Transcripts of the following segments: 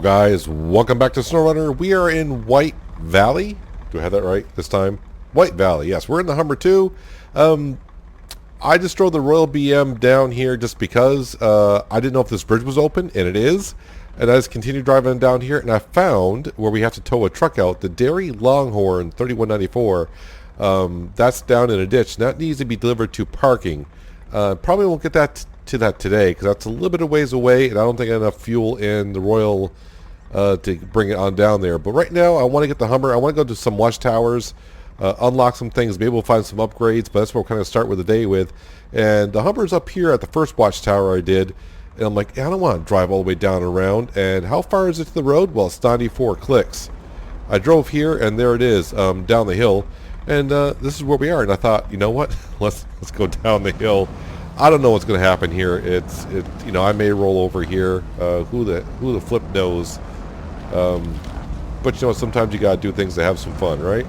guys, welcome back to SnowRunner. We are in White Valley. Do I have that right this time? White Valley, yes. We're in the Hummer 2. I just drove the Royal BM down here just because I didn't know if this bridge was open, and it is. And I just continued driving down here, and I found where we have to tow a truck out, the Derry Longhorn 3194. That's down in a ditch, and that needs to be delivered to parking. Probably won't get that to that today because that's a little bit of ways away, and I don't think I have enough fuel in the Royal to bring it on down there. But right now I want to get the Hummer. I want to go to some Watchtowers, unlock some things, maybe we'll find some upgrades, but that's what we'll kind of start with the day with. And the Hummer's up here at the first Watchtower I did, and I'm like, I don't want to drive all the way down and around. And how far is it to the road? Well, it's 94 clicks. I drove here, and there it is, down the hill, and this is where we are. And I thought, you know what, let's go down the hill. I don't know what's going to happen here. You know, I may roll over here. Who the flip knows? But you know, sometimes you got to do things to have some fun, right?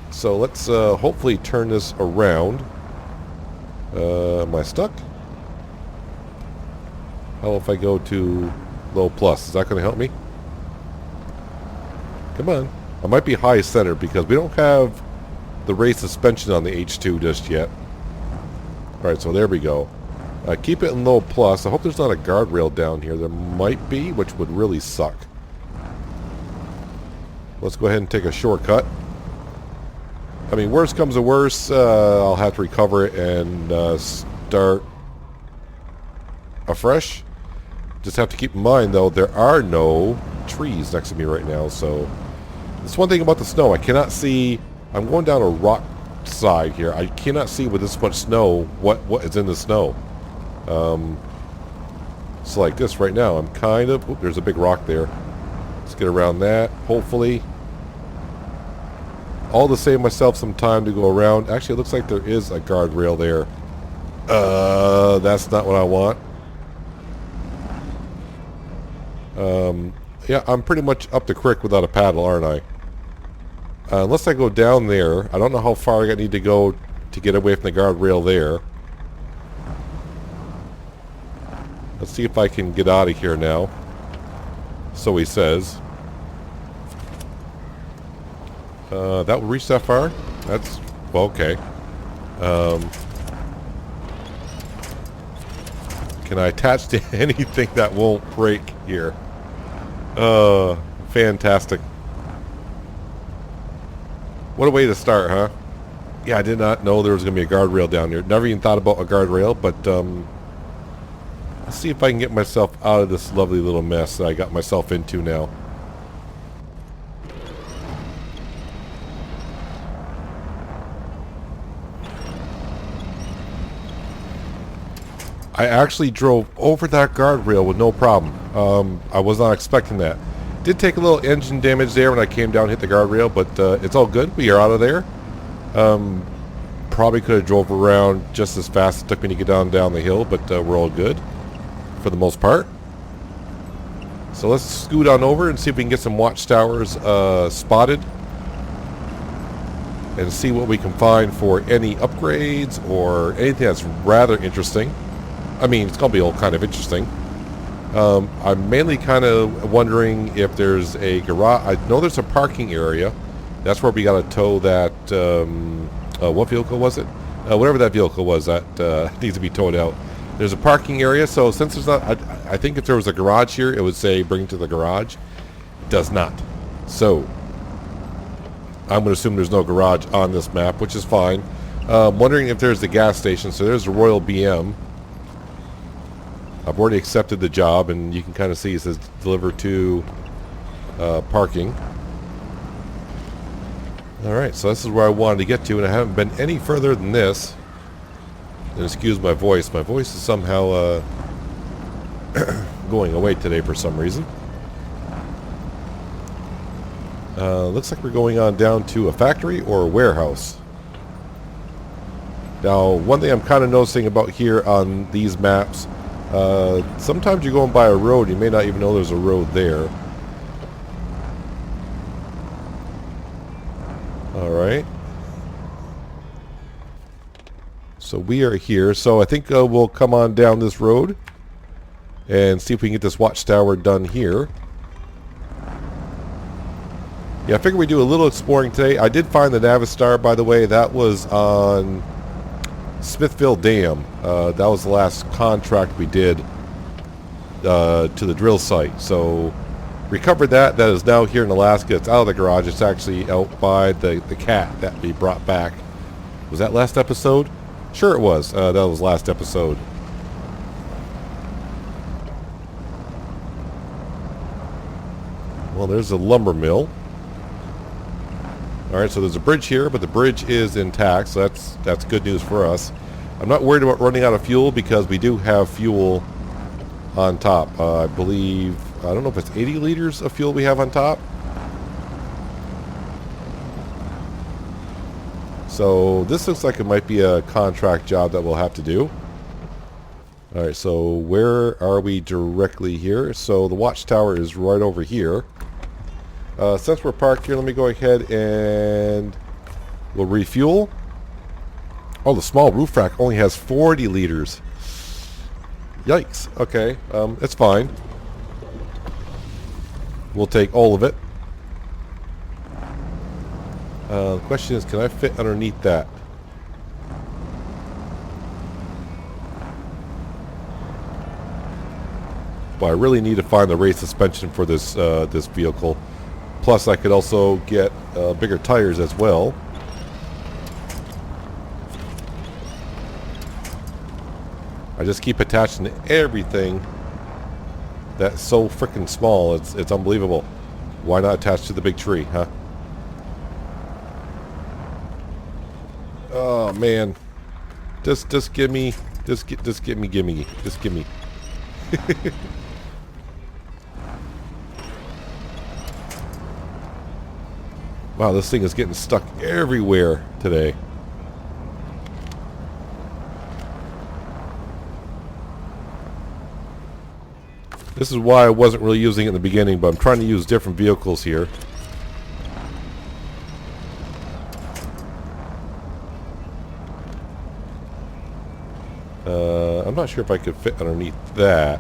So let's hopefully turn this around. Am I stuck? How if I go to low plus? Is that going to help me? Come on. I might be high center because we don't have the race suspension on the H2 just yet. Alright, so there we go. Keep it in low plus. I hope there's not a guardrail down here. There might be, which would really suck. Let's go ahead and take a shortcut. I mean, worst comes to worst, I'll have to recover it and start afresh. Just have to keep in mind, though, there are no trees next to me right now. So, that's one thing about the snow. I cannot see. I'm going down a rock side here. I cannot see with this much snow what is in the snow. So like this right now, I'm kind of... Oops, there's a big rock there. Let's get around that, hopefully. All to save myself some time to go around. Actually, it looks like there is a guardrail there. That's not what I want. Yeah, I'm pretty much up the creek without a paddle, aren't I? Unless I go down there, I don't know how far I need to go to get away from the guardrail there. Let's see if I can get out of here now. So he says. That will reach that far? That's... well, okay. Can I attach to anything that won't break here? Fantastic. What a way to start, huh? Yeah, I did not know there was going to be a guardrail down here. Never even thought about a guardrail, but let's see if I can get myself out of this lovely little mess that I got myself into now. I actually drove over that guardrail with no problem. I was not expecting that. Did take a little engine damage there when I came down and hit the guardrail, but it's all good. We are out of there. Probably could have drove around just as fast as it took me to get down the hill, but we're all good for the most part. So let's scoot on over and see if we can get some watchtowers spotted and see what we can find for any upgrades or anything that's rather interesting. I mean, it's going to be all kind of interesting. I'm mainly kind of wondering if there's a garage. I know there's a parking area. That's where we got to tow that, what vehicle was it? Whatever that vehicle was that needs to be towed out. There's a parking area, so since there's not, I think if there was a garage here, it would say bring to the garage. It does not. So, I'm going to assume there's no garage on this map, which is fine. Wondering if there's the gas station. So there's the Royal BM. I've already accepted the job, and you can kind of see it says deliver to parking. Alright, so this is where I wanted to get to, and I haven't been any further than this. And excuse my voice. My voice is somehow going away today for some reason. Looks like we're going on down to a factory or a warehouse. Now, one thing I'm kind of noticing about here on these maps, sometimes you're going by a road, you may not even know there's a road there. Alright. So we are here. So I think we'll come on down this road and see if we can get this watchtower done here. Yeah, I figured we'd do a little exploring today. I did find the Navistar, by the way. That was on Smithville Dam. That was the last contract we did to the drill site. So recovered that. That is now here in Alaska. It's out of the garage. It's actually out by the cat that we brought back. Was that last episode? Sure it was. That was last episode. Well, there's a lumber mill. Alright, so there's a bridge here, but the bridge is intact, so that's good news for us. I'm not worried about running out of fuel because we do have fuel on top. I believe, I don't know if it's 80 liters of fuel we have on top. So this looks like it might be a contract job that we'll have to do. Alright, so where are we directly here? So the Watchtower is right over here. Since we're parked here, let me go ahead and we'll refuel. Oh, the small roof rack only has 40 liters. Yikes. Okay, it's fine. We'll take all of it. The question is, can I fit underneath that? But I really need to find the race suspension for this this vehicle. Plus, I could also get bigger tires as well. I just keep attaching to everything that's so freaking small. It's unbelievable. Why not attach to the big tree, huh? Oh man, just give me, give me. Wow, this thing is getting stuck everywhere today. This is why I wasn't really using it in the beginning, but I'm trying to use different vehicles here. I'm not sure if I could fit underneath that.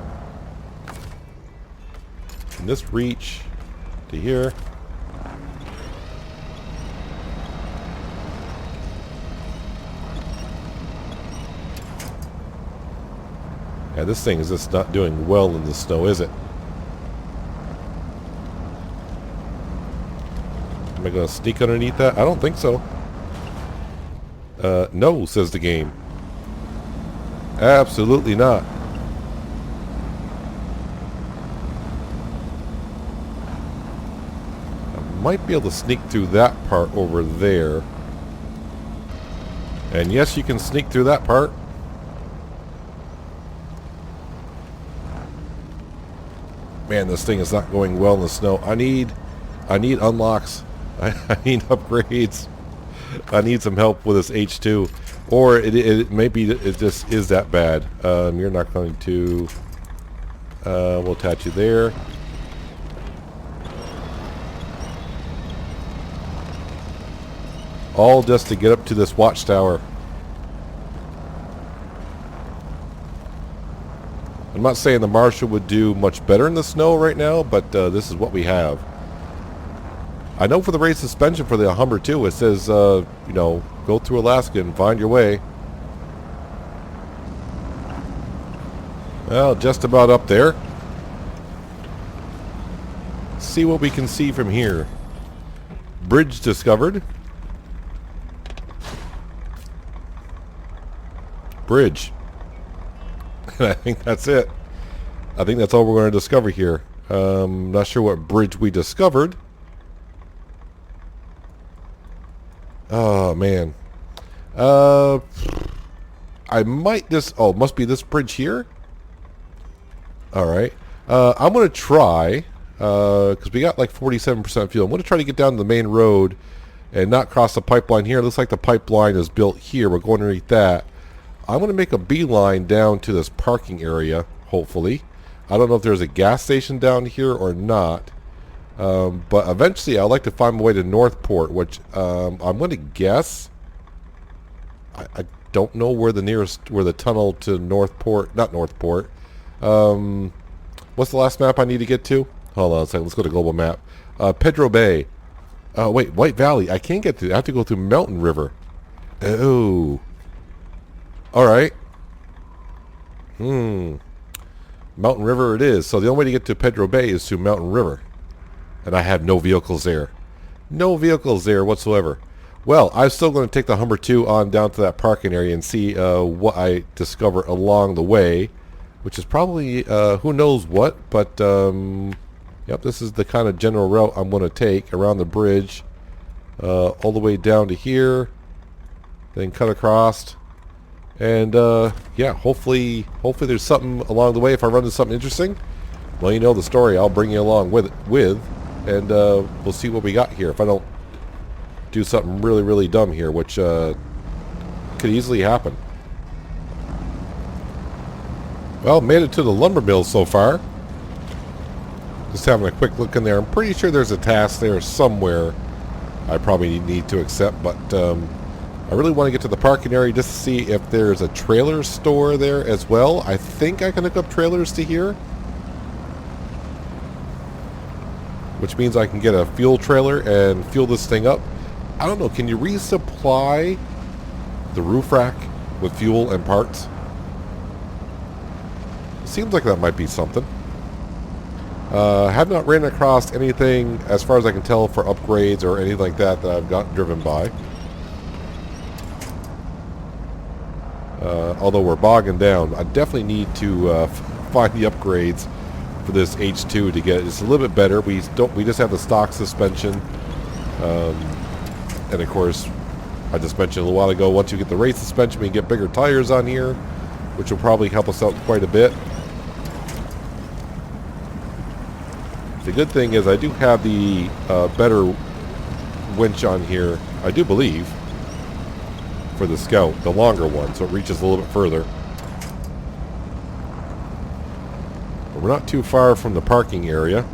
Can this reach to here? Yeah, this thing is just not doing well in the snow, is it? Am I going to sneak underneath that? I don't think so. No, says the game. Absolutely not. I might be able to sneak through that part over there. And yes, you can sneak through that part. Man, this thing is not going well in the snow. I need unlocks. I need upgrades. I need some help with this H2. Or it maybe it just is that bad. You're not going to... we'll attach you there. All just to get up to this Watchtower. I'm not saying the Marshall would do much better in the snow right now, but this is what we have. I know for the race suspension for the Hummer too, it says, you know, go through Alaska and find your way. Well, just about up there. See what we can see from here. Bridge discovered. Bridge. And I think that's it. I think that's all we're going to discover here. Not sure what bridge we discovered. Oh, man. I might just... Oh, it must be this bridge here? Alright. I'm going to try, because we got like 47% fuel. I'm going to try to get down to the main road and not cross the pipeline here. It looks like the pipeline is built here. We're going underneath that. I'm going to make a beeline down to this parking area, hopefully. I don't know if there's a gas station down here or not. But eventually I'd like to find my way to Northport, which I'm going to guess. I don't know where the nearest, where the tunnel to Northport, not Northport. What's the last map I need to get to? Hold on a second, let's go to global map. Pedro Bay. Wait, White Valley. I can't get to. I have to go through Mountain River. Oh. All right. Mountain River it is. So the only way to get to Pedro Bay is through Mountain River. And I have no vehicles there. No vehicles there whatsoever. Well, I'm still going to take the Hummer 2 on down to that parking area and see what I discover along the way. Which is probably who knows what. But, yep, this is the kind of general route I'm going to take around the bridge. All the way down to here. Then cut across. And yeah, hopefully there's something along the way. If I run into something interesting, well, you know the story. I'll bring you along with and we'll see what we got here. If I don't do something really, really dumb here, which could easily happen. Well, made it to the lumber mill so far. Just having a quick look in there. I'm pretty sure there's a task there somewhere I probably need to accept, but I really want to get to the parking area just to see if there's a trailer store there as well. I think I can hook up trailers to here. Which means I can get a fuel trailer and fuel this thing up. I don't know, can you resupply the roof rack with fuel and parts? Seems like that might be something. Have not ran across anything, as far as I can tell, for upgrades or anything like that I've got driven by. Although we're bogging down, I definitely need to find the upgrades for this H2 to get it. It's a little bit better. We just have the stock suspension, and of course, I just mentioned a little while ago, once you get the race suspension, we can get bigger tires on here, which will probably help us out quite a bit. The good thing is I do have the better winch on here, I do believe, for the Scout, the longer one, so it reaches a little bit further. But we're not too far from the parking area.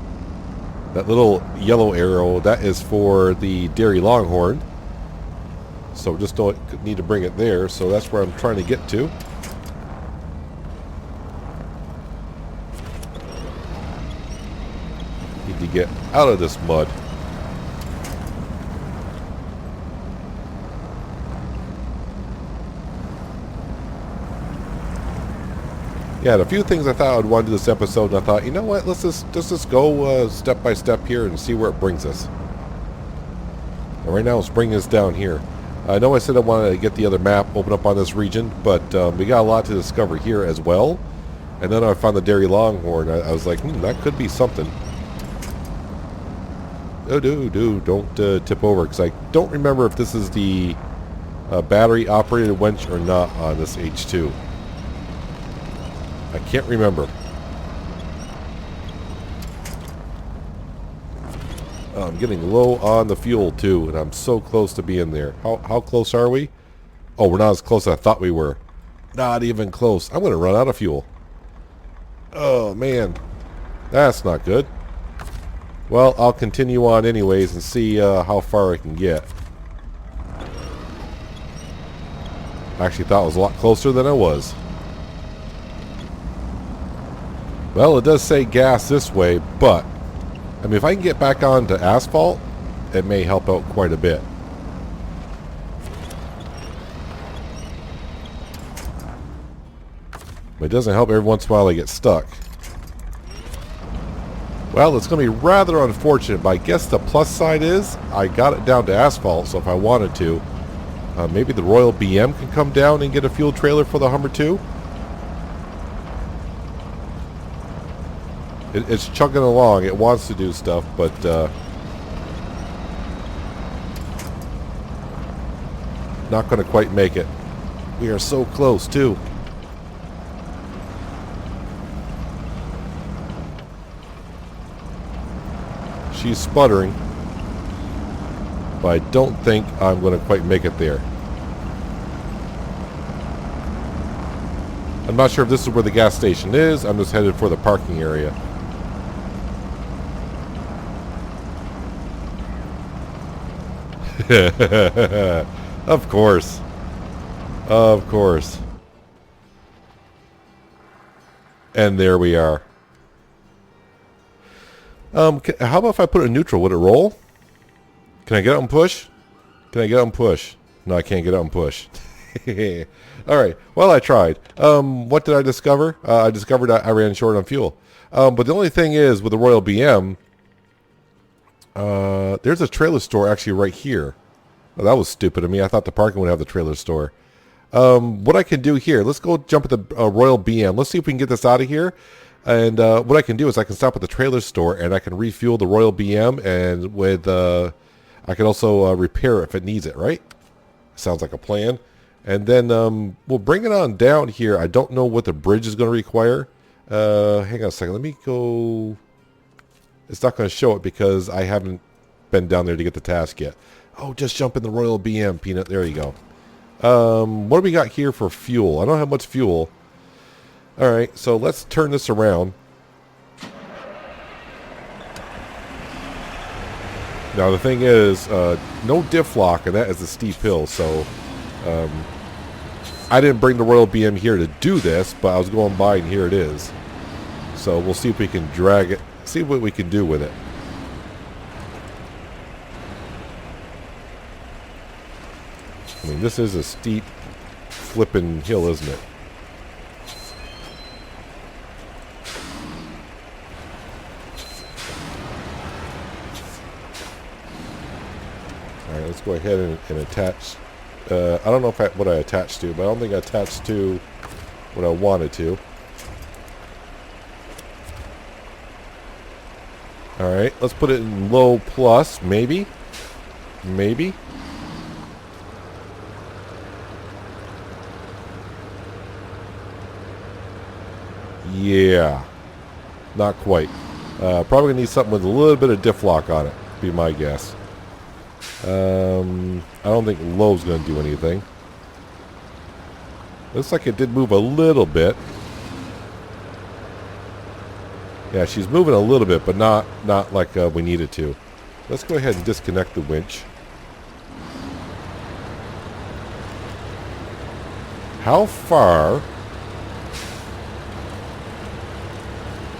That little yellow arrow, that is for the Derry Longhorn. So just don't need to bring it there, so that's where I'm trying to get to. Need to get out of this mud. Yeah, a few things I thought I'd want to do this episode, and I thought, you know what, let's just go step by step here and see where it brings us. And right now it's bringing us down here. I know I said I wanted to get the other map open up on this region, but we got a lot to discover here as well. And then I found the Derry Longhorn. I was like, that could be something. Oh, don't tip over, because I don't remember if this is the battery-operated winch or not on this H2. I can't remember. I'm getting low on the fuel too, and I'm so close to being there. How close are we? Oh, we're not as close as I thought we were. Not even close. I'm going to run out of fuel. Oh, man. That's not good. Well, I'll continue on anyways and see how far I can get. I actually thought it was a lot closer than I was. Well, it does say gas this way, but I mean, if I can get back onto asphalt, it may help out quite a bit. But it doesn't help every once in a while I get stuck. Well, it's going to be rather unfortunate, but I guess the plus side is I got it down to asphalt, so if I wanted to, maybe the Royal BM can come down and get a fuel trailer for the Hummer 2. It's chugging along. It wants to do stuff, but not going to quite make it. We are so close, too. She's sputtering, but I don't think I'm going to quite make it there. I'm not sure if this is where the gas station is. I'm just headed for the parking area. Of course. Of course. And there we are. How about if I put it in neutral? Would it roll? Can I get out and push? Can I get out and push? No, I can't get out and push. Alright, well I tried. What did I discover? I discovered I ran short on fuel. But the only thing is, with the Royal BM, there's a trailer store actually right here. Oh, that was stupid of me. I thought the parking would have the trailer store. What I can do here, let's go jump at the Royal BM. Let's see if we can get this out of here. And what I can do is I can stop at the trailer store and I can refuel the Royal BM, and with I can also repair it if it needs it, right? Sounds like a plan. And then we'll bring it on down here. I don't know what the bridge is going to require. Hang on a second. Let me go. It's not going to show it because I haven't been down there to get the task yet. Oh, just jump in the Royal BM, Peanut. There you go. What do we got here for fuel? I don't have much fuel. All right, so let's turn this around. Now the thing is, no diff lock, and that is a steep hill. So I didn't bring the Royal BM here to do this, but I was going by, and here it is. So we'll see if we can drag it. See what we can do with it. I mean, this is a steep, flipping hill, isn't it? Alright, let's go ahead and attach. I don't know what I attached to, but I don't think I attached to what I wanted to. Alright, let's put it in low plus, maybe. Maybe. Yeah. Not quite. Probably going to need something with a little bit of diff lock on it, be my guess. I don't think low's going to do anything. Looks like it did move a little bit. Yeah, she's moving a little bit, but not like we needed to. Let's go ahead and disconnect the winch. How far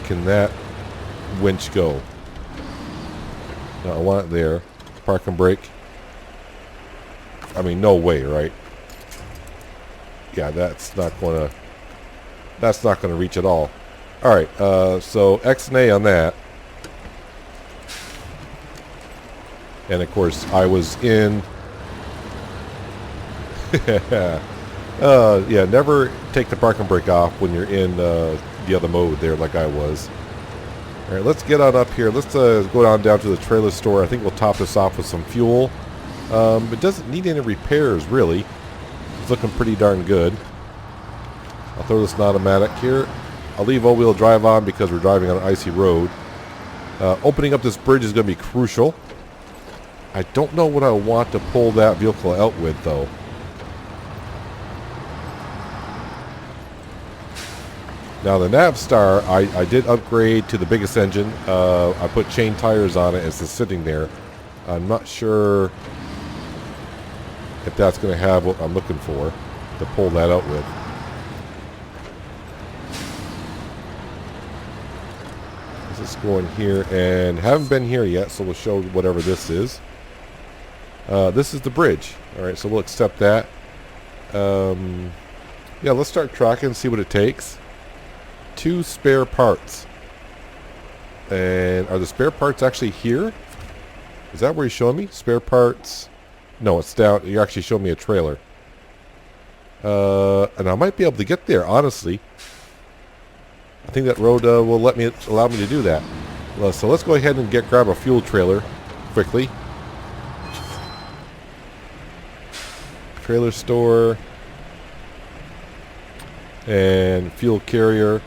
can that winch go? No, I want it there. Park and brake. I mean, no way, right? Yeah, that's not gonna reach at all. All right, so X and A on that. And of course, I was in. Yeah, never take the park and brake off when you're in the other mode there, like I was. All right, let's get on up here. Let's go down to the trailer store. I think we'll top this off with some fuel. It doesn't need any repairs, really. It's looking pretty darn good. I'll throw this in automatic here. I'll leave all-wheel drive on because we're driving on an icy road. Opening up this bridge is going to be crucial. I don't know what I want to pull that vehicle out with, though. Now the Navstar, I did upgrade to the biggest engine. I put chain tires on it. It's just sitting there. I'm not sure if that's going to have what I'm looking for to pull that out with. Let's go in here, and haven't been here yet, so we'll show whatever this is. This is the bridge. All right, so we'll accept that. Yeah, let's start tracking and see what it takes. 2 spare parts. And are the spare parts actually here? Is that where you're showing me? Spare parts. No, it's down. You're actually showing me a trailer. And I might be able to get there, honestly. I think that road will allow me to do that. So let's go ahead and grab a fuel trailer quickly. Trailer store. And fuel carrier.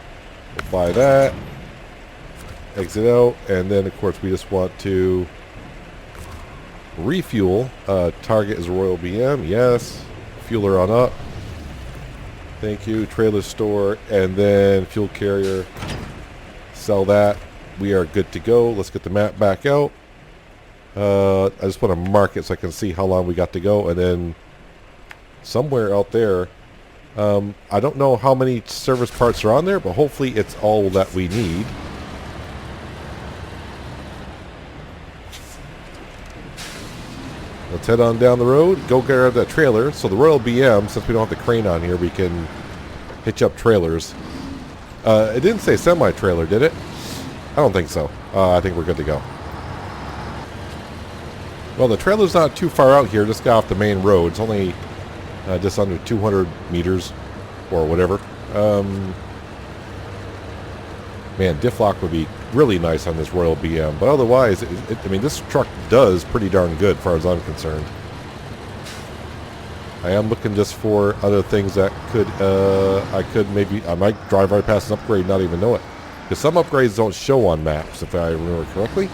We'll buy that. Exit out. And then, of course, we just want to refuel. Target is Royal BM. Yes. Fueler on up. Thank you. Trailer store. And then fuel carrier. Sell that. We are good to go. Let's get the map back out. I just want to mark it so I can see how long we got to go. And then somewhere out there, I don't know how many service parts are on there, but hopefully it's all that we need. Let's head on down the road. Go grab that trailer. So the Royal BM, since we don't have the crane on here, we can hitch up trailers. It didn't say semi-trailer, did it? I don't think so. I think we're good to go. Well, the trailer's not too far out here. Just got off the main road. It's only just under 200 meters or whatever. Man, diff lock would be really nice on this Royal BM. But otherwise, I mean, this truck does pretty darn good as far as I'm concerned. I am looking just for other things that could, I might drive right past an upgrade and not even know it. Because some upgrades don't show on maps, if I remember correctly.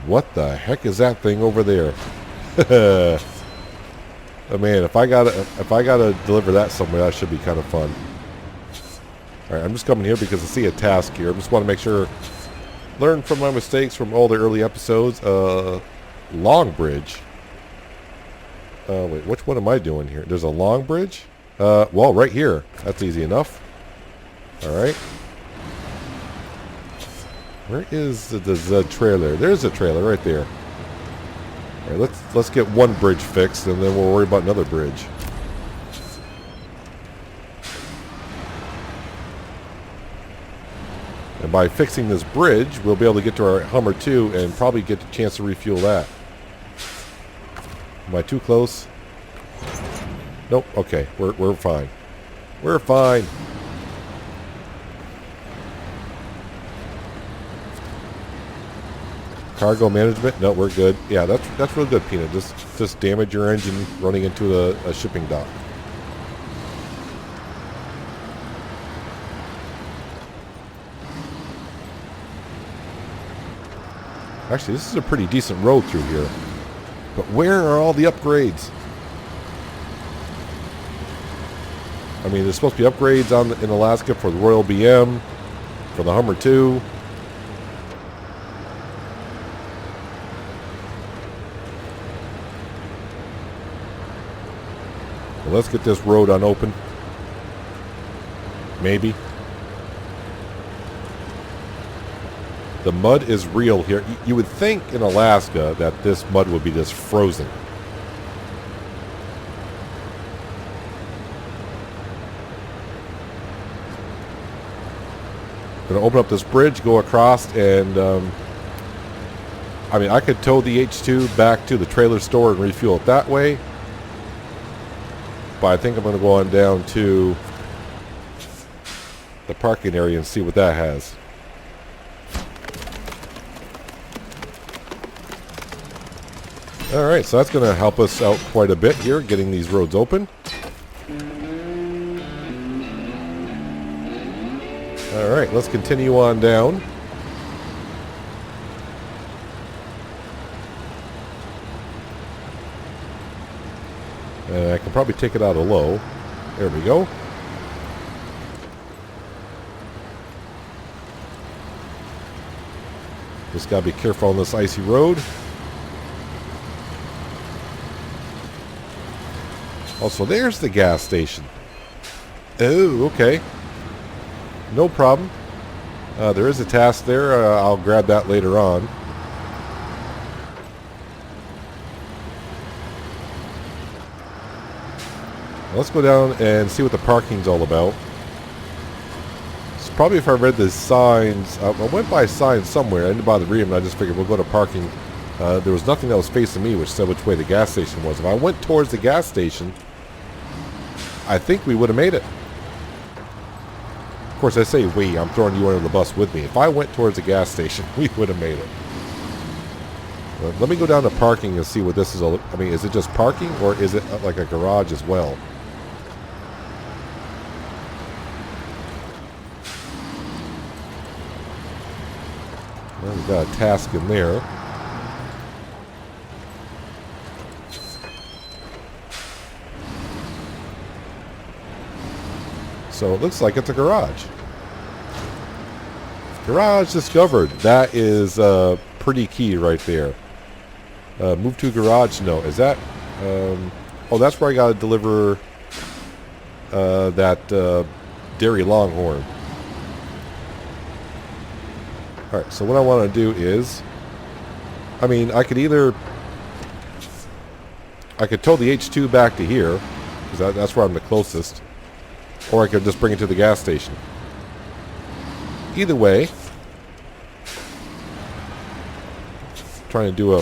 What the heck is that thing over there? Oh man, if I gotta deliver that somewhere, that should be kind of fun. Alright, I'm just coming here because I see a task here. I just want to make sure, learn from my mistakes from all the early episodes. Long bridge. Wait, which one am I doing here? There's a long bridge? Well, right here. That's easy enough. Alright. Where is the trailer? There's a trailer right there. Alright, let's get one bridge fixed, and then we'll worry about another bridge. And by fixing this bridge, we'll be able to get to our Hummer 2 and probably get the chance to refuel that. Am I too close? Nope. Okay, we're fine. We're fine. Cargo management? No, we're good. Yeah, that's real good, Peanut. Just damage your engine running into a shipping dock. Actually, this is a pretty decent road through here. But where are all the upgrades? I mean, there's supposed to be upgrades in Alaska for the Royal BM, for the Hummer 2. Well, let's get this road unopened. Maybe. The mud is real here. You would think in Alaska that this mud would be just frozen. Gonna open up this bridge, go across, and I mean, I could tow the H2 back to the trailer store and refuel it that way. But I think I'm going to go on down to the parking area and see what that has. Alright, so that's going to help us out quite a bit here, getting these roads open. Alright, let's continue on down. And I can probably take it out of low. There we go. Just gotta be careful on this icy road. Also, there's the gas station. Oh, okay. No problem. There is a task there. I'll grab that later on. Let's go down and see what the parking's all about. So probably if I read the signs, I went by signs somewhere. I didn't bother reading them. I just figured we'll go to parking. There was nothing that was facing me which said which way the gas station was. If I went towards the gas station, I think we would have made it. Of course, I say we. I'm throwing you under the bus with me. If I went towards the gas station, we would have made it. Let me go down to parking and see what this is. I mean, is it just parking or is it like a garage as well? Well, we've got a task in there. So it looks like it's a garage. Garage discovered. That is pretty key right there. Move to garage. No, is that? Oh, that's where I got to deliver that Derry Longhorn. Alright, so what I want to do is, I mean, I could tow the H2 back to here, because that's where I'm the closest, or I could just bring it to the gas station. Either way, trying to do a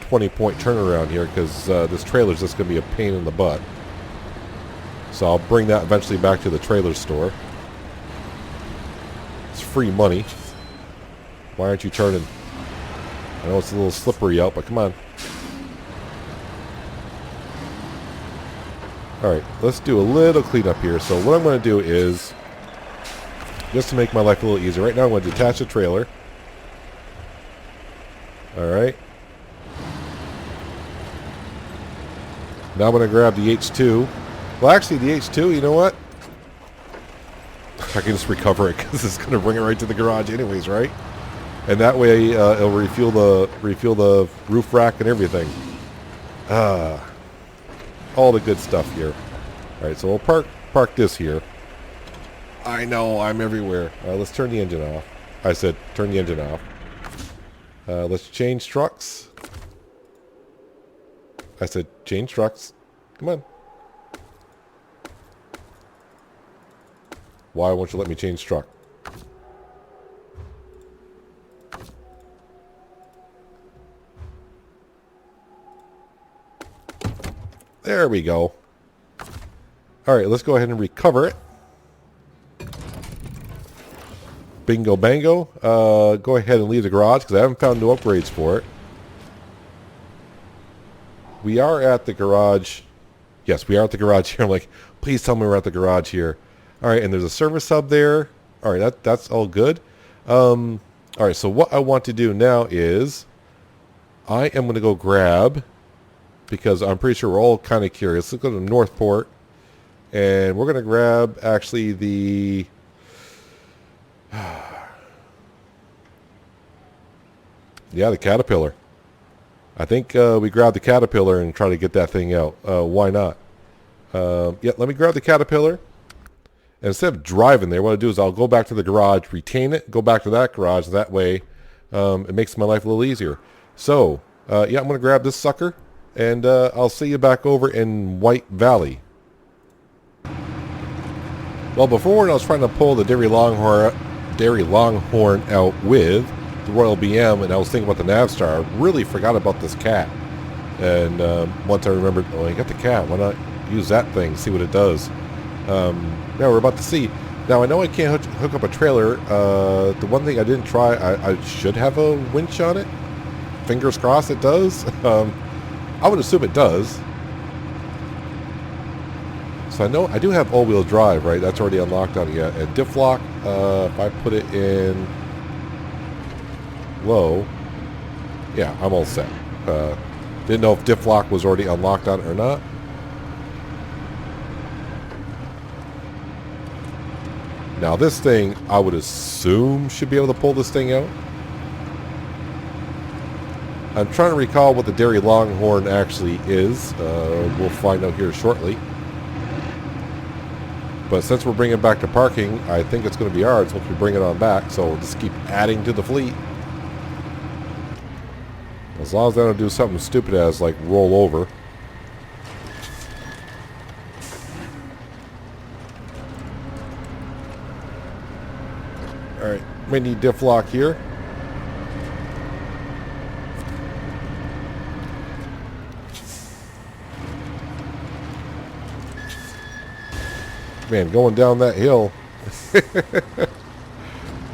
20-point turnaround here, because this trailer is just going to be a pain in the butt. So I'll bring that eventually back to the trailer store. It's free money. Why aren't you turning? I know it's a little slippery out, but come on. Alright, let's do a little cleanup here. So what I'm going to do is, just to make my life a little easier, right now I'm going to detach the trailer. Alright. Now I'm going to grab the H2. Well, actually, the H2, you know what? I can just recover it because it's going to bring it right to the garage anyways, right? And that way, it'll refuel the roof rack and everything. All the good stuff here. All right, so we'll park this here. I know, I'm everywhere. Let's turn the engine off. I said, turn the engine off. Let's change trucks. I said, change trucks. Come on. Why won't you let me change truck? There we go. Alright, let's go ahead and recover it. Bingo bango. Go ahead and leave the garage because I haven't found no upgrades for it. We are at the garage. Yes, we are at the garage here. I'm like, please tell me we're at the garage here. Alright, and there's a service hub there. Alright, that's all good. Alright, so what I want to do now is I am going to go grab, because I'm pretty sure we're all kind of curious. Let's go to Northport. And we're going to grab, actually, the... yeah, the Caterpillar. I think we grab the Caterpillar and try to get that thing out. Why not? Yeah, let me grab the Caterpillar. And instead of driving there, what I'll do is I'll go back to the garage, retain it, go back to that garage. That way, it makes my life a little easier. So, yeah, I'm going to grab this sucker. And I'll see you back over in White Valley. Well, before when I was trying to pull the Derry Longhorn out with the Royal BM, and I was thinking about the Navstar, I really forgot about this cat. And once I remembered, oh, I got the cat. Why not use that thing, see what it does? Yeah, we're about to see. Now, I know I can't hook up a trailer. The one thing I didn't try, I should have a winch on it. Fingers crossed it does. I would assume it does. So I know I do have all-wheel drive, right? That's already unlocked on it yet. And diff lock, if I put it in low, yeah, I'm all set. Didn't know if diff lock was already unlocked on it or not. Now this thing, I would assume, should be able to pull this thing out. I'm trying to recall what the Derry Longhorn actually is. We'll find out here shortly. But since we're bringing it back to parking, I think it's going to be ours once we bring it on back. So we'll just keep adding to the fleet. As long as I don't do something stupid as like roll over. Alright, we need diff lock here. Man, going down that hill.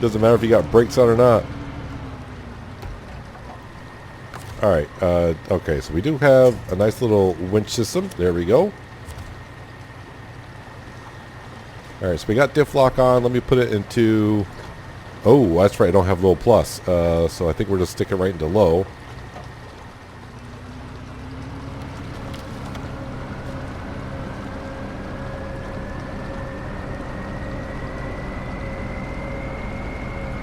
Doesn't matter if you got brakes on or not. Alright, okay, so we do have a nice little winch system. There we go. Alright, so we got diff lock on. Let me put it into... Oh, that's right, I don't have low plus. So I think we're just sticking right into low.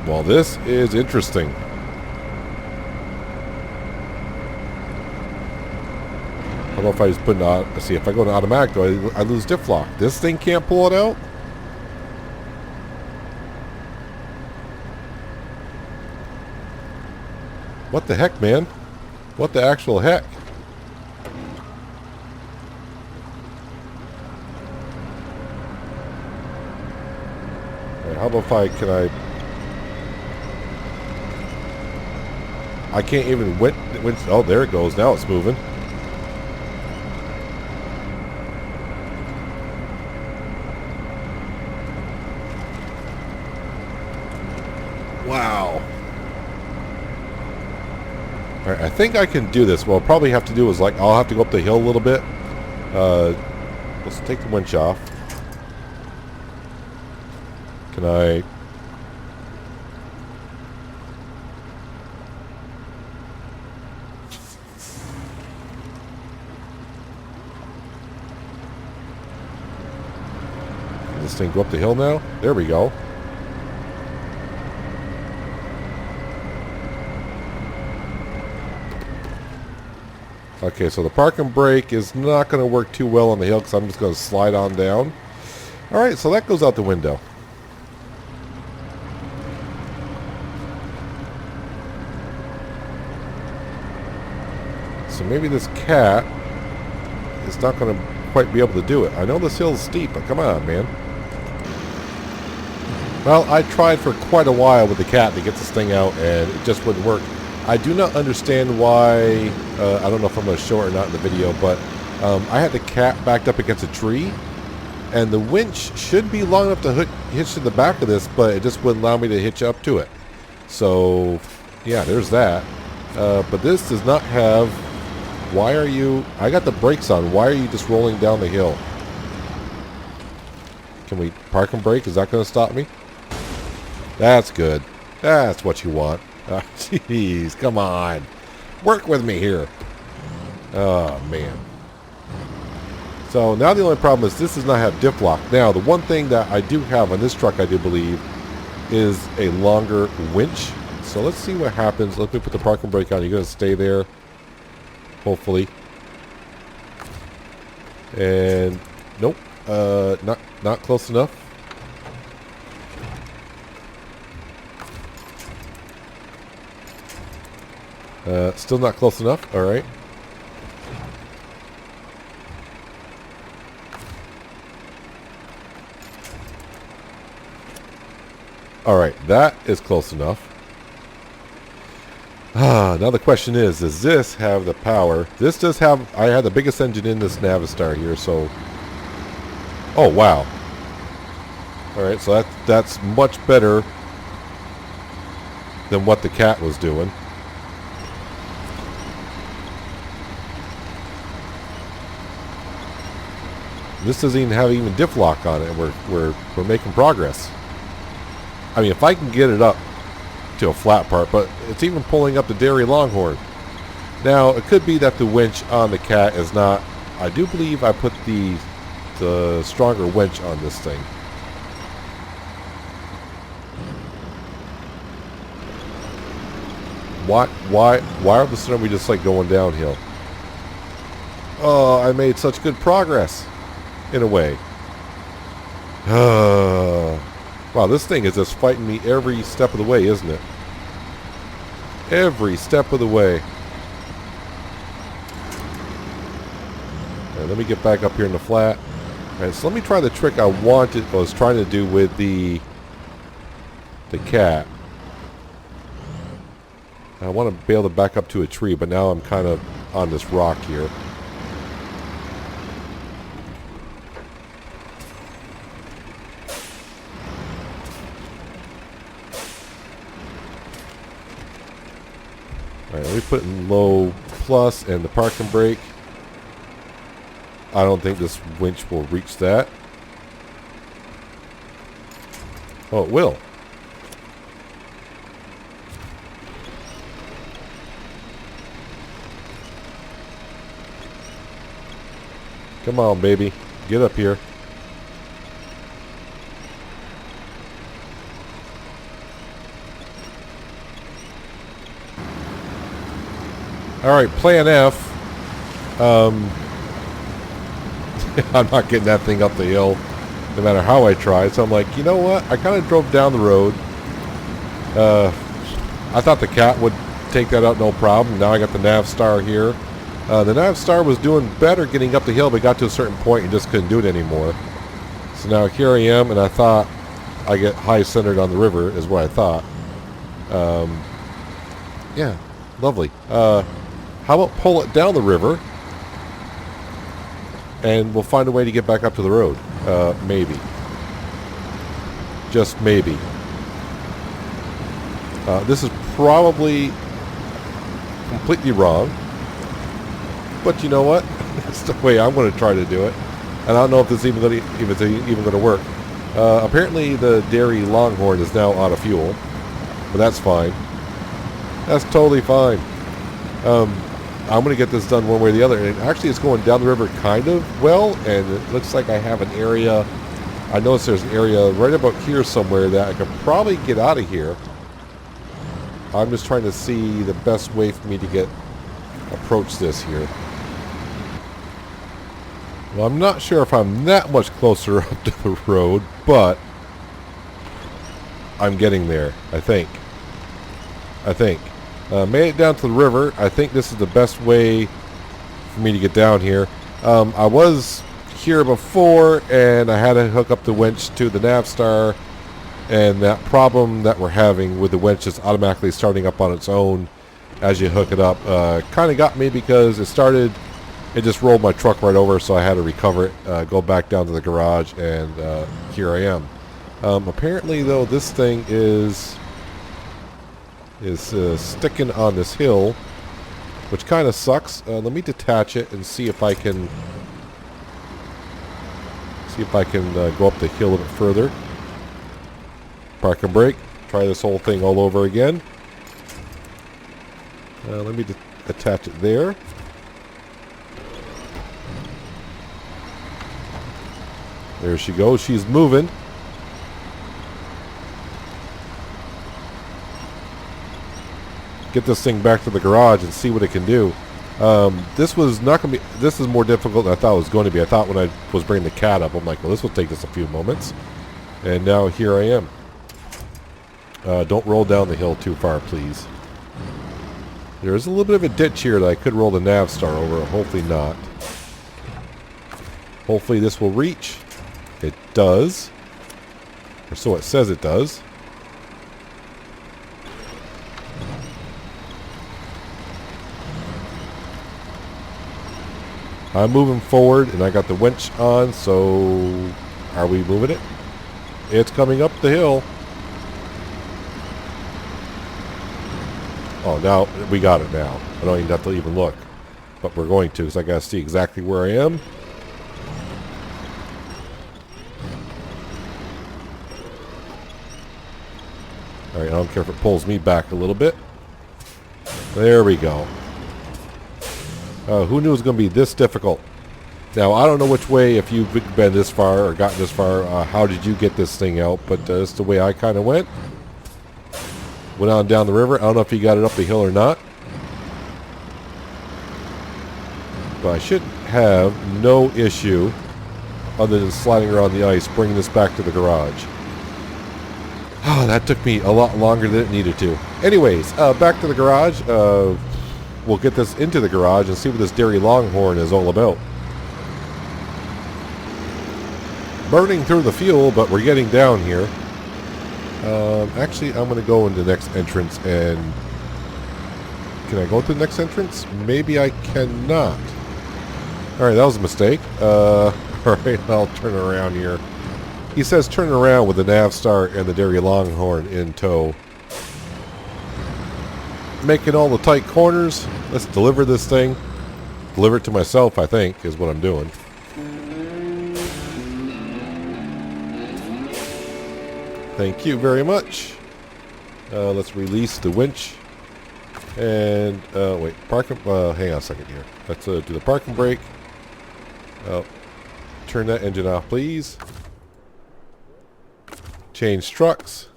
Well, this is interesting. I don't know if I just put it on. Let's see, if I go to automatic, though, I lose diff lock. This thing can't pull it out? What the heck, man? What the actual heck? Right, how about if I can't even oh, there it goes. Now it's moving. Wow. Alright, I think I can do this. What I'll probably have to do is, like, I'll have to go up the hill a little bit. Let's take the winch off. Can I... Can this thing go up the hill now? There we go. Okay, so the park and brake is not going to work too well on the hill because I'm just going to slide on down. Alright, so that goes out the window. So maybe this cat is not going to quite be able to do it. I know this hill's steep, but come on, man. Well, I tried for quite a while with the cat to get this thing out, and it just wouldn't work. I do not understand why, I don't know if I'm going to show it or not in the video, but I had the cat backed up against a tree, and the winch should be long enough to hitch to the back of this, but it just wouldn't allow me to hitch up to it. So, yeah, there's that. But this does not have... Why are you... I got the brakes on. Why are you just rolling down the hill? Can we park and brake? Is that going to stop me? That's good. That's what you want. Jeez, come on. Work with me here. Oh, man. So, now the only problem is this does not have diff lock. Now, the one thing that I do have on this truck, I do believe, is a longer winch. So, let's see what happens. Let me put the park and brake on. You're going to stay there. Hopefully. And, nope. Not close enough. Still not close enough. Alright. Alright, that is close enough. Now the question is, does this have the power? This does have... I had the biggest engine in this Navistar here, so... Oh, wow. Alright, so that's much better than what the cat was doing. This doesn't even have diff lock on it. We're making progress. I mean, if I can get it up to a flat part, but it's even pulling up the Derry Longhorn. Now, it could be that the winch on the cat is not... I do believe I put the stronger winch on this thing. Why all of a sudden are we just like going downhill? Oh, I made such good progress. In a way. Wow, this thing is just fighting me every step of the way, isn't it? Every step of the way. Right, let me get back up here in the flat. Alright, so let me try the trick I was trying to do with the cat. I want to be able to back up to a tree, but now I'm kind of on this rock here. Alright, let me put in low plus and the park and brake. I don't think this winch will reach that. Oh, it will. Come on, baby. Get up here. Alright, plan F. I'm not getting that thing up the hill, no matter how I try. So I'm like, you know what? I kind of drove down the road. I thought the cat would take that out no problem. Now I got the nav star here. The nav star was doing better getting up the hill, but got to a certain point and just couldn't do it anymore. So now here I am, and I thought I get high centered on the river is what I thought. Yeah, lovely. How about pull it down the river, and we'll find a way to get back up to the road. Maybe. Just maybe. This is probably completely wrong. But you know what? It's the way I'm going to try to do it. And I don't know if this is even going to work. Apparently the Derry Longhorn is now out of fuel. But that's fine. That's totally fine. I'm going to get this done one way or the other. And actually it's going down the river kind of well. And it looks like I have an area. I noticed there's an area right about here somewhere that I could probably get out of here. I'm just trying to see the best way for me to approach this here. Well, I'm not sure if I'm that much closer up to the road, but I'm getting there, I think. Made it down to the river. I think this is the best way for me to get down here. I was here before, and I had to hook up the winch to the Navstar, and that problem that we're having with the winch just automatically starting up on its own as you hook it up kind of got me, because it just rolled my truck right over, so I had to recover it, go back down to the garage, and here I am. Apparently, though, this thing is sticking on this hill, which kind of sucks. Let me detach it and see if I can go up the hill a bit further. Park and brake. Try this whole thing all over again. Let me attach it there. There she goes. She's moving. Get this thing back to the garage and see what it can do. This was not going to be. This is more difficult than I thought it was going to be. I thought when I was bringing the cat up, I'm like, well, this will take us a few moments. And now here I am. Don't roll down the hill too far, please. There's a little bit of a ditch here that I could roll the Navstar over. Hopefully not. Hopefully this will reach. It does. Or so it says it does. I'm moving forward, and I got the winch on, so are we moving it? It's coming up the hill. Oh, now we got it now. I don't even have to even look. But we're going to, because I got to see exactly where I am. Alright, I don't care if it pulls me back a little bit. There we go. Who knew it was going to be this difficult? Now, I don't know which way, if you've been this far or gotten this far, how did you get this thing out? But that's the way I kind of went. Went on down the river. I don't know if you got it up the hill or not. But I should have no issue other than sliding around the ice, bringing this back to the garage. Oh, that took me a lot longer than it needed to. Anyways, back to the garage. We'll get this into the garage and see what this Derry Longhorn is all about. Burning through the fuel, but we're getting down here. Actually, I'm going to go into the next entrance and... Can I go to the next entrance? Maybe I cannot. Alright, that was a mistake. Alright, I'll turn around here. He says turn around with the Navstar and the Derry Longhorn in tow. Making all the tight corners. Let's deliver this thing. Deliver it to myself, I think, is what I'm doing. Thank you very much. Let's release the winch. And, wait, hang on a second here. Let's do the parking brake. Turn that engine off, please. Change trucks.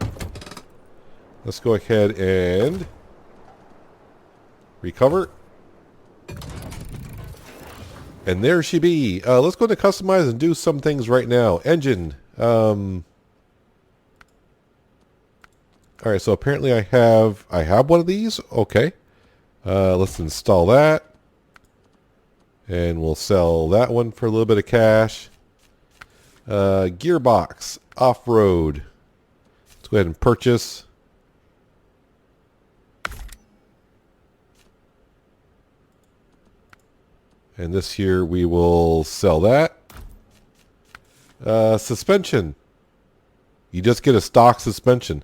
Let's go ahead and recover. And there she be. Let's go to customize and do some things right now. Engine. Alright, so apparently I have one of these. Okay. Let's install that. And we'll sell that one for a little bit of cash. Gearbox, off-road. Let's go ahead and purchase. And this here we will sell that. Suspension. You just get a stock suspension.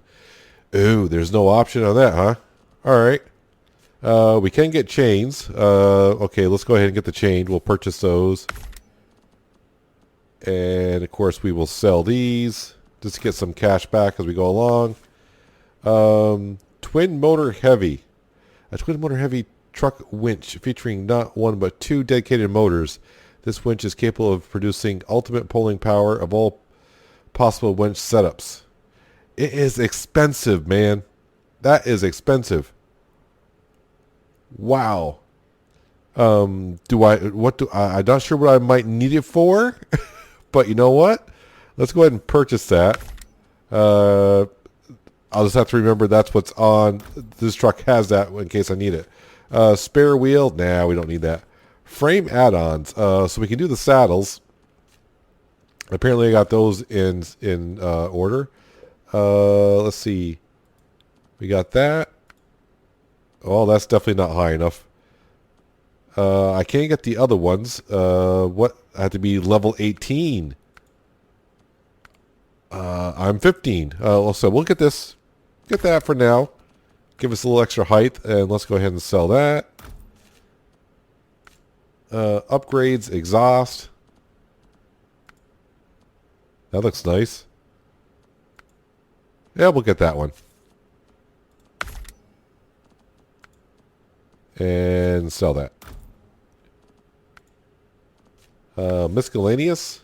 Ooh, there's no option on that, huh? Alright. We can get chains. Okay, let's go ahead and get the chain. We'll purchase those. And, of course, we will sell these. Just to get some cash back as we go along. Twin motor heavy. A twin motor heavy truck winch featuring not one but two dedicated motors. This winch is capable of producing ultimate pulling power of all possible winch setups. It is expensive, man. That is expensive. Wow. I'm not sure what I might need it for, but you know what? Let's go ahead and purchase that. I'll just have to remember that's what's on. This truck has that in case I need it. Spare wheel? Nah, we don't need that. Frame add-ons. So we can do the saddles. Apparently I got those in order. Let's see. We got that. Oh, that's definitely not high enough. I can't get the other ones. What? I have to be level 18. I'm 15. So we'll get this. Get that for now. Give us a little extra height, and let's go ahead and sell that. Upgrades, exhaust. That looks nice. Yeah, we'll get that one. And sell that. Miscellaneous.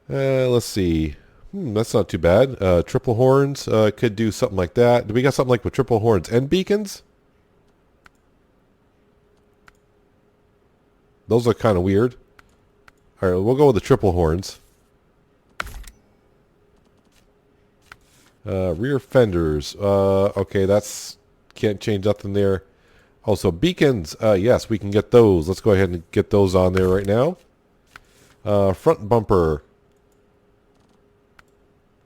Let's see. That's not too bad. Triple horns. Could do something like that. Do we got something like with triple horns and beacons? Those are kind of weird. Alright, we'll go with the triple horns. Rear fenders. Okay, that's... Can't change nothing there. Also, beacons. Yes, we can get those. Let's go ahead and get those on there right now. Front bumper.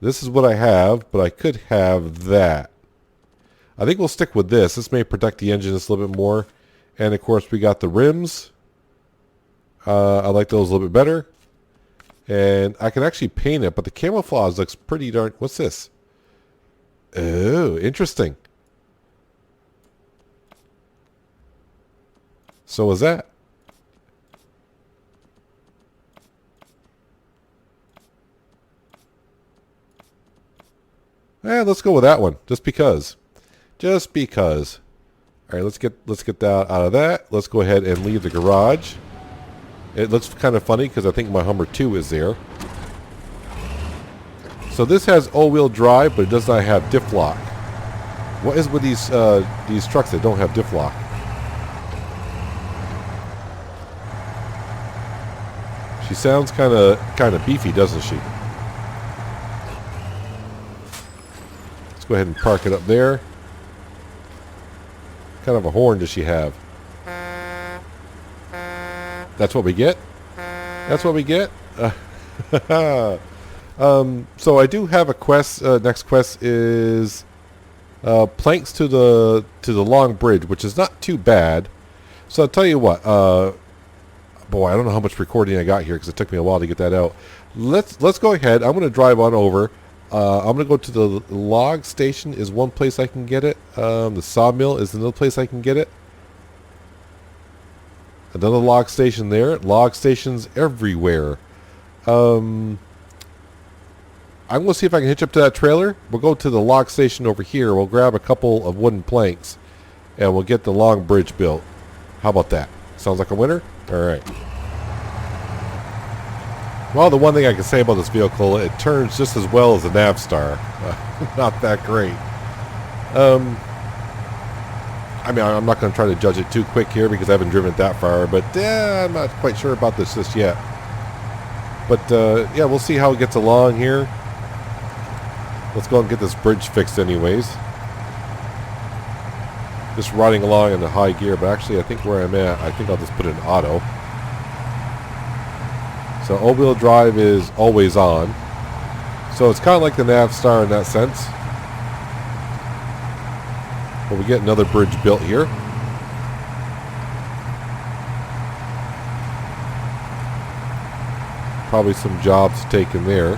This is what I have, but I could have that. I think we'll stick with this. This may protect the engine just a little bit more. And, of course, we got the rims. I like those a little bit better. And I can actually paint it, but the camouflage looks pretty darn... What's this? Oh, interesting. So was that. Let's go with that one, just because. Just because. All right, let's get that out of that. Let's go ahead and leave the garage. It looks kind of funny because I think my Hummer 2 is there. So this has all-wheel drive, but it does not have diff lock. What is with these trucks that don't have diff lock? She sounds kind of beefy, doesn't she? Let's go ahead and park it up there. What kind of a horn does she have? That's what we get? That's what we get? So I do have a quest. Next quest is planks to the long bridge, which is not too bad. So I'll tell you what. Boy, I don't know how much recording I got here because it took me a while to get that out. Let's go ahead. I'm going to drive on over. I'm going to go to the log station is one place I can get it. The sawmill is another place I can get it. Another log station there. Log stations everywhere. I'm going to see if I can hitch up to that trailer. We'll go to the log station over here. We'll grab a couple of wooden planks. And we'll get the long bridge built. How about that? Sounds like a winner? Alright. Well, the one thing I can say about this vehicle, it turns just as well as the Navstar. Not that great. I mean, I'm not going to try to judge it too quick here because I haven't driven it that far. But I'm not quite sure about this just yet. But yeah, we'll see how it gets along here. Let's go and get this bridge fixed anyways. just riding along in the high gear. But actually, I think where I'm at, I think I'll just put it in auto. So all-wheel drive is always on. So it's kind of like the Navstar in that sense. But we get another bridge built here. Probably some jobs taken there.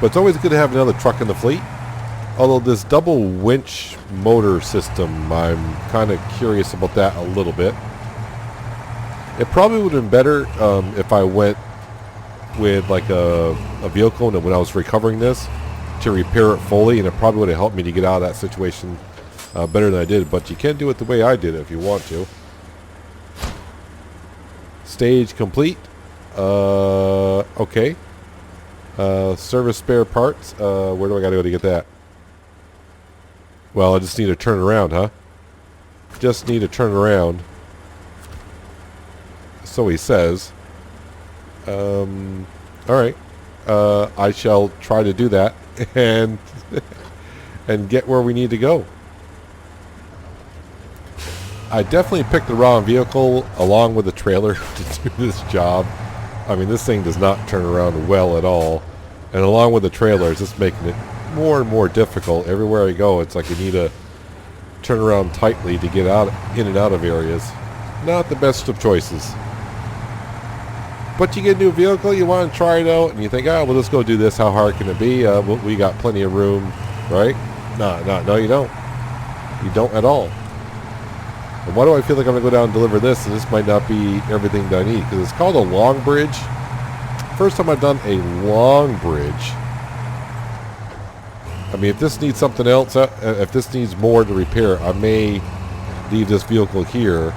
But it's always good to have another truck in the fleet. Although this double winch motor system, I'm kind of curious about that a little bit. It probably would have been better if I went with like a vehicle and when I was recovering this to repair it fully, and it probably would have helped me to get out of that situation better than I did. But you can do it the way I did it if you want to. Stage complete. Okay. Service spare parts. Where do I got to go to get that? Well, I just need to turn around, huh? Just need to turn around. So he says. Alright. I shall try to do that and and get where we need to go. I definitely picked the wrong vehicle along with the trailer to do this job. I mean, this thing does not turn around well at all. And along with the trailer, it's just making it more and more difficult. Everywhere I go, it's like you need to turn around tightly to get out in and out of areas. Not the best of choices. But you get a new vehicle, you want to try it out, and you think, oh, well, let's go do this. How hard can it be? We got plenty of room, right? No, you don't. You don't at all. And why do I feel like I'm going to go down and deliver this, and this might not be everything that I need? Because it's called a long bridge. First time I've done a long bridge. I mean, if this needs something else, if this needs more to repair, I may leave this vehicle here.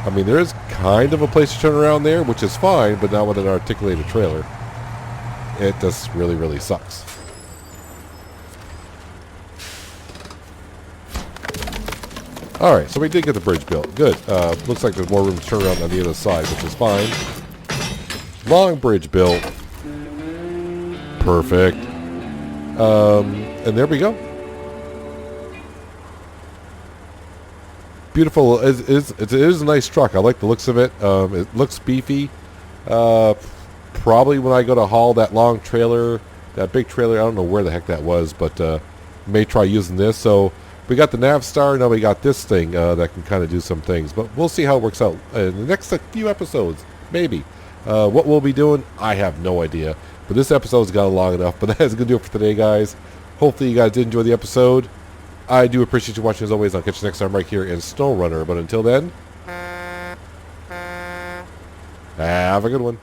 I mean, there is kind of a place to turn around there, which is fine, but not with an articulated trailer. It just really, really sucks. Alright, so we did get the bridge built. Good. Looks like there's more room to turn around on the other side, which is fine. Long bridge built. Perfect. And there we go. Beautiful. It is a nice truck. I like the looks of it. It looks beefy. Probably when I go to haul that long trailer, that big trailer, I don't know where the heck that was, but may try using this. So we got the Navstar. Now we got this thing that can kind of do some things. But we'll see how it works out in the next few episodes. Maybe. What we'll be doing, I have no idea. But this episode's got long enough. But that's going to do it for today, guys. Hopefully you guys did enjoy the episode. I do appreciate you watching as always. I'll catch you next time right here in SnowRunner. But until then, have a good one.